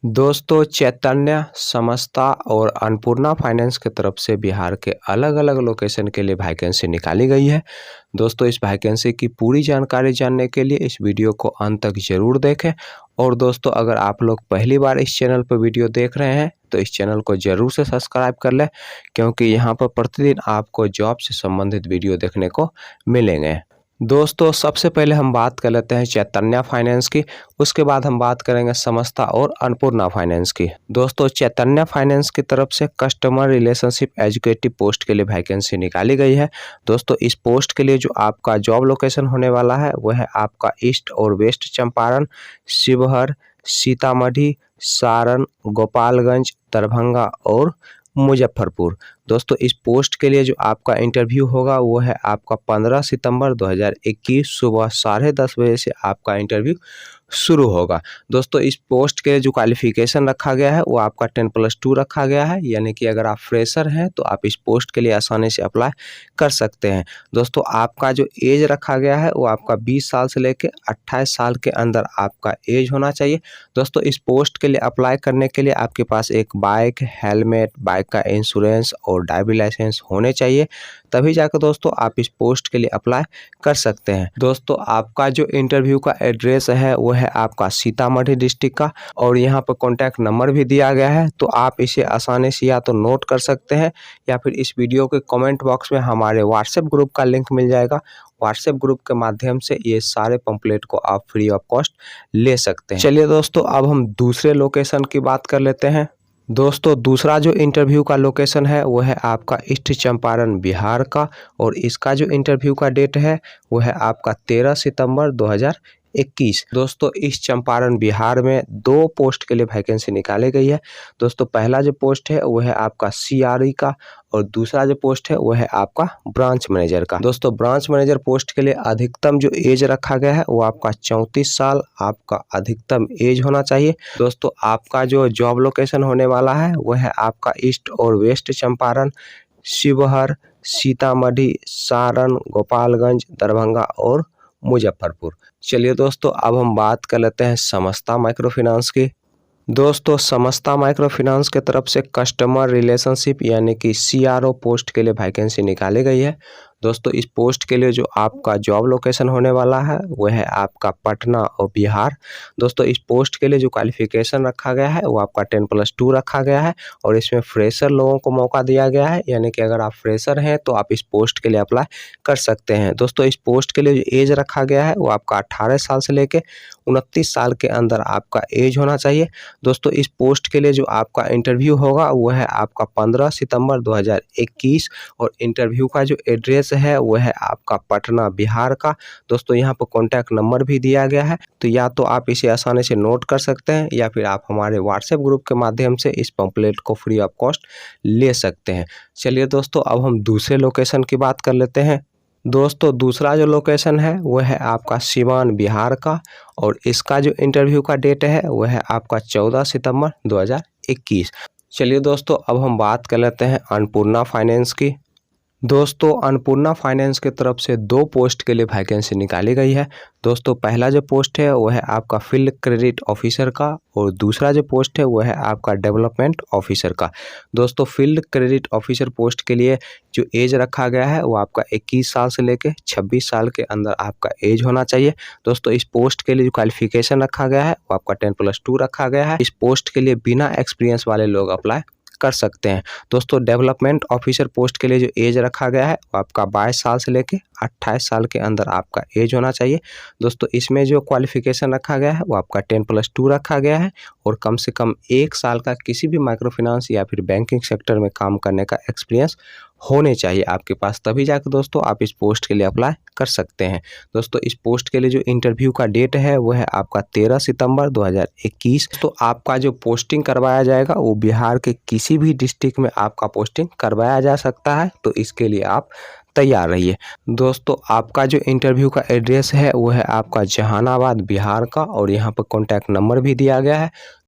दोस्तों चैतन्य, समस्ता और अन्नपूर्णा फाइनेंस की तरफ से बिहार के अलग अलग लोकेशन के लिए वैकेंसी निकाली गई है। दोस्तों इस वैकेंसी की पूरी जानकारी जानने के लिए इस वीडियो को अंत तक जरूर देखें। और दोस्तों अगर आप लोग पहली बार इस चैनल पर वीडियो देख रहे हैं तो इस चैनल को जरूर से सब्सक्राइब कर लें, क्योंकि यहाँ पर प्रतिदिन आपको जॉब से संबंधित वीडियो देखने को मिलेंगे। दोस्तों सबसे पहले हम बात कर लेते हैं चैतन्य फाइनेंस की, उसके बाद हम बात करेंगे समस्ता और अन्नपूर्णा फाइनेंस की। दोस्तों चैतन्य फाइनेंस की तरफ से कस्टमर रिलेशनशिप एजुकेटिव पोस्ट के लिए वैकेंसी निकाली गई है। दोस्तों इस पोस्ट के लिए जो आपका जॉब लोकेशन होने वाला है वह है आपका ईस्ट और वेस्ट चंपारण, शिवहर, सीतामढ़ी, सारण, गोपालगंज, दरभंगा और मुजफ्फरपुर। दोस्तों इस पोस्ट के लिए जो आपका इंटरव्यू होगा वो है आपका 15 सितंबर 2021 सुबह 10:30 बजे से आपका इंटरव्यू शुरू होगा। दोस्तों इस पोस्ट के जो क्वालिफिकेशन रखा गया है वो आपका 10+2 रखा गया है, यानी कि अगर आप फ्रेशर हैं तो आप इस पोस्ट के लिए आसानी से अप्लाई कर सकते हैं। दोस्तों आपका जो एज रखा गया है वो आपका 20 साल से लेकर 28 साल के अंदर आपका एज होना चाहिए। दोस्तों इस पोस्ट के लिए अप्लाई करने के लिए आपके पास एक बाइक, हेलमेट, बाइक का इंश्योरेंस और ड्राइविंग लाइसेंस होने चाहिए, तभी जाकर दोस्तों आप इस पोस्ट के लिए अप्लाई कर सकते हैं। दोस्तों आपका जो इंटरव्यू का एड्रेस है वो है आपका सीतामढ़ी डिस्ट्रिक्ट का, और यहाँ पर कॉन्टैक्ट नंबर भी दिया गया है, तो आप इसे आसानी से या तो नोट कर सकते हैं या फिर इस वीडियो के कमेंट बॉक्स में हमारे व्हाट्सएप ग्रुप का लिंक मिल जाएगा। व्हाट्सएप ग्रुप के माध्यम से ये सारे पंपलेट को आप फ्री ऑफ कॉस्ट ले सकते हैं। चलिए दोस्तों अब हम दूसरे लोकेशन की बात कर लेते हैं। दोस्तों दूसरा जो इंटरव्यू का लोकेशन है वो है आपका ईस्ट चंपारण बिहार का, और इसका जो इंटरव्यू का डेट है वो है आपका 13 सितंबर 2021। दोस्तों इस चंपारण बिहार में 2 पोस्ट के लिए वैकेंसी निकाली गई है। दोस्तों पहला जो पोस्ट है वो है आपका CRE का, और दूसरा जो पोस्ट है वो है आपका ब्रांच मैनेजर का। दोस्तों ब्रांच मैनेजर पोस्ट के लिए अधिकतम जो एज रखा गया है वो आपका 34 साल आपका अधिकतम एज होना चाहिए। दोस्तों आपका जो जॉब लोकेशन होने वाला है वो है आपका ईस्ट और वेस्ट चंपारण, शिवहर, सीतामढ़ी, सारण, गोपालगंज, दरभंगा और मुजफ्फरपुर। चलिए दोस्तों अब हम बात कर लेते हैं समस्ता माइक्रो फाइनेंस की। दोस्तों समस्ता माइक्रो फाइनेंस के तरफ से कस्टमर रिलेशनशिप यानी कि CRO पोस्ट के लिए वैकेंसी निकाली गई है। दोस्तों इस पोस्ट के लिए जो आपका जॉब लोकेशन होने वाला है वह है आपका पटना और बिहार। दोस्तों इस पोस्ट के लिए जो क्वालिफिकेशन रखा गया है वो आपका 10+2 रखा गया है, और इसमें फ्रेशर लोगों को मौका दिया गया है, यानी कि अगर आप फ्रेशर हैं तो आप इस पोस्ट के लिए अप्लाई कर सकते हैं। दोस्तों इस पोस्ट के लिए जो एज रखा गया है वो आपका 18 साल से लेकर 29 साल के अंदर आपका एज होना चाहिए। दोस्तों इस पोस्ट के लिए जो आपका इंटरव्यू होगा वो है आपका 15 सितंबर 2021, और इंटरव्यू का जो एड्रेस है वो है आपका पटना बिहार का। दोस्तों यहाँ पर कॉन्टैक्ट नंबर भी दिया गया है, तो या तो आप इसे आसानी से नोट कर सकते हैं या फिर आप हमारे व्हाट्सएप ग्रुप के माध्यम से इस पंपलेट को फ्री ऑफ कॉस्ट ले सकते हैं। चलिए दोस्तों अब हम दूसरे लोकेशन की बात कर लेते हैं। दोस्तों दूसरा जो लोकेशन है वो है आपका सीवान बिहार का, और इसका जो इंटरव्यू का डेट है वो है आपका 14 सितंबर 2021। चलिए दोस्तों अब हम बात कर लेते हैं अन्नपूर्णा फाइनेंस की। दोस्तों अन्नपूर्णा फाइनेंस की तरफ से 2 पोस्ट के लिए वैकेंसी निकाली गई है। दोस्तों पहला जो पोस्ट है वो है आपका फील्ड क्रेडिट ऑफिसर का, और दूसरा जो पोस्ट है वो है आपका डेवलपमेंट ऑफिसर का। दोस्तों फील्ड क्रेडिट ऑफिसर पोस्ट के लिए जो एज रखा गया है वो आपका 21 साल से लेकर 26 साल के अंदर आपका एज होना चाहिए। दोस्तों इस पोस्ट के लिए जो क्वालिफिकेशन रखा गया है वो आपका 10+2 रखा गया है। इस पोस्ट के लिए बिना एक्सपीरियंस वाले लोग अप्लाई कर सकते हैं। दोस्तों डेवलपमेंट ऑफिसर पोस्ट के लिए जो एज रखा गया है वो आपका 22 साल से लेके 28 साल के अंदर आपका एज होना चाहिए। दोस्तों इसमें जो क्वालिफिकेशन रखा गया है वो आपका 10+2 रखा गया है, और कम से कम 1 साल का किसी भी माइक्रो फाइनेंस या फिर बैंकिंग सेक्टर में काम करने का एक्सपीरियंस होने चाहिए आपके पास, तभी जाकर दोस्तों आप इस पोस्ट के लिए अप्लाई कर सकते हैं। दोस्तों इस पोस्ट के लिए जो इंटरव्यू का डेट है वो है आपका 13 सितंबर 2021। तो आपका जो पोस्टिंग करवाया जाएगा वो बिहार के किसी भी डिस्ट्रिक्ट में आपका पोस्टिंग करवाया जा सकता है, तो इसके लिए आप तैयार रहिए। दोस्तों आपका जो इंटरव्यू का एड्रेस है वो है आपका जहानाबाद बिहार का, और यहाँ पर कॉन्टैक्ट नंबर भी दिया गया है,